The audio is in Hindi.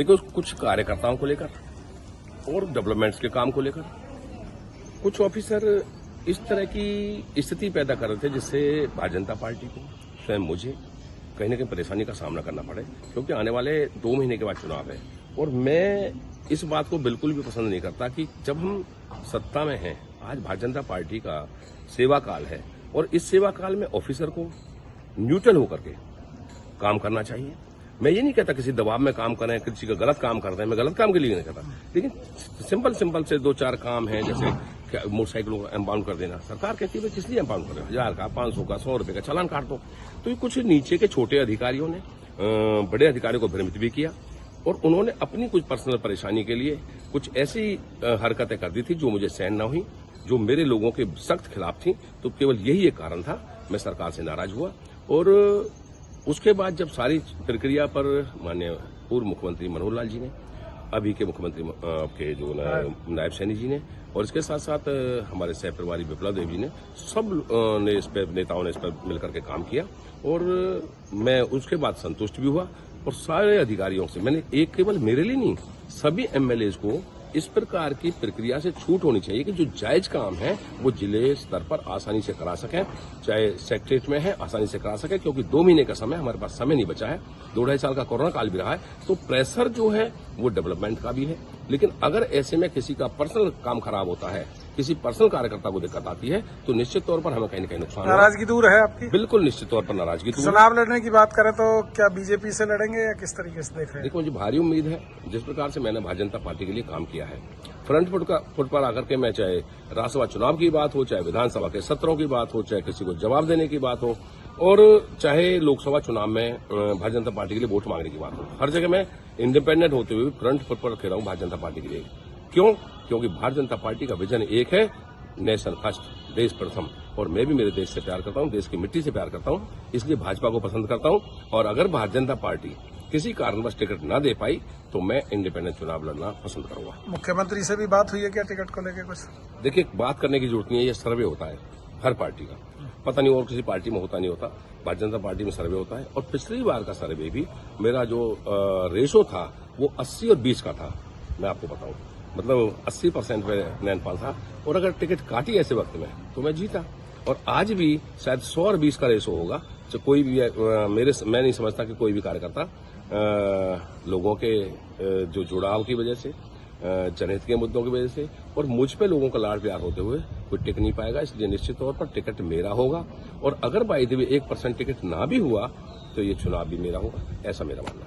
देखो, कुछ कार्यकर्ताओं को लेकर और डेवलपमेंट्स के काम को लेकर कुछ ऑफिसर इस तरह की स्थिति पैदा कर रहे थे जिससे भारतीय जनता पार्टी को, स्वयं मुझे, कहीं न कहीं परेशानी का सामना करना पड़े, क्योंकि आने वाले 2 महीने के बाद चुनाव है। और मैं इस बात को बिल्कुल भी पसंद नहीं करता कि जब हम सत्ता में हैं, आज भारतीय जनता पार्टी का सेवा काल है और इस सेवा काल में ऑफिसर को न्यूट्रल होकर के काम करना चाहिए। मैं ये नहीं कहता किसी दबाव में काम करें, किसी का गलत काम कर रहे हैं, मैं गलत काम के लिए नहीं कहता, लेकिन सिंपल से 2-4 काम हैं, जैसे मोटरसाइकिलों को एम्पाउंड कर देना। सरकार कहती है किस लिए एम्पाउंड कर रहे हो, 1000 का, 500 का, 100 रुपए का चालान काट दो। तो ये कुछ नीचे के छोटे अधिकारियों ने बड़े अधिकारियों को भ्रमित भी किया और उन्होंने अपनी कुछ पर्सनल परेशानी के लिए कुछ ऐसी हरकतें कर दी थी जो मुझे सहन न हुई, जो मेरे लोगों के सख्त खिलाफ थी। तो केवल यही एक कारण था, मैं सरकार से नाराज हुआ। और उसके बाद जब सारी प्रक्रिया पर माननीय पूर्व मुख्यमंत्री मनोहर लाल जी ने, अभी के मुख्यमंत्री के जो नायब सैनी जी ने, और इसके साथ साथ हमारे सह प्रभारी विप्लव देव जी ने, सब ने इस पर, नेताओं ने इस पर मिलकर के काम किया और मैं उसके बाद संतुष्ट भी हुआ। और सारे अधिकारियों से मैंने, एक केवल मेरे लिए नहीं, सभी एमएलएज को इस प्रकार की प्रक्रिया से छूट होनी चाहिए कि जो जायज काम है वो जिले स्तर पर आसानी से करा सकें, चाहे सेक्रेटरीट में है आसानी से करा सकें, क्योंकि 2 महीने का समय, हमारे पास समय नहीं बचा है, 2-2.5 साल का कोरोना काल भी रहा है। तो प्रेशर जो है वो डेवलपमेंट का भी है, लेकिन अगर ऐसे में किसी का पर्सनल काम खराब होता है, किसी पर्सनल कार्यकर्ता को दिक्कत आती है, तो निश्चित तौर पर हमें कहीं न कहीं नुकसान होगा। नाराजगी दूर है आपकी? बिल्कुल निश्चित तौर पर नाराजगी दूर। चुनाव लड़ने की बात करें तो क्या बीजेपी से लड़ेंगे या किस तरीके से देख रहे हैं? देखो, मुझे भारी उम्मीद है, जिस प्रकार से मैंने भारतीय जनता पार्टी के लिए काम किया है, फ्रंट फुट पर आकर के, मैं चाहे राज्यसभा चुनाव की बात हो, चाहे विधानसभा के सत्रों की बात हो, चाहे किसी को जवाब देने की बात हो, और चाहे लोकसभा चुनाव में भारतीय जनता पार्टी के लिए वोट मांगने की बात हो, हर जगह मैं इंडिपेंडेंट होते हुए फ्रंट फुट पर खेल रहा हूं भारतीय जनता पार्टी के लिए। क्यों? क्योंकि भारतीय जनता पार्टी का विजन एक है, नेशन फर्स्ट, देश प्रथम। और मैं भी मेरे देश से प्यार करता हूं, देश की मिट्टी से प्यार करता हूं, इसलिए भाजपा को पसंद करता हूं। और अगर भारतीय जनता पार्टी किसी कारणवश टिकट न दे पाई तो मैं इंडिपेंडेंट चुनाव लड़ना पसंद करूंगा। मुख्यमंत्री से भी बात हुई है क्या टिकट को लेकर कुछ? देखिए, बात करने की जरूरत नहीं है, ये सर्वे होता है हर पार्टी का, पता नहीं और किसी पार्टी में होता नहीं होता, भारतीय जनता पार्टी में सर्वे होता है। और पिछली बार का सर्वे भी मेरा जो रेशो था वो 80 और 20 का था, मैं आपको बताऊं, मतलब 80% पे नैनपाल था। और अगर टिकट काटी ऐसे वक्त में तो मैं जीता। और आज भी शायद 100 और 20 का रेशो होगा। तो कोई भी मैं नहीं समझता कि कोई भी कार्यकर्ता लोगों के जो जुड़ाव की वजह से, जनहित के मुद्दों की वजह से और मुझ पे लोगों का लाड प्यार होते हुए कोई टिक नहीं पाएगा। इसलिए निश्चित तौर पर टिकट मेरा होगा। और अगर बाई द वे 1% टिकट ना भी हुआ तो ये चुनाव भी मेरा होगा, ऐसा मेरा मानना है।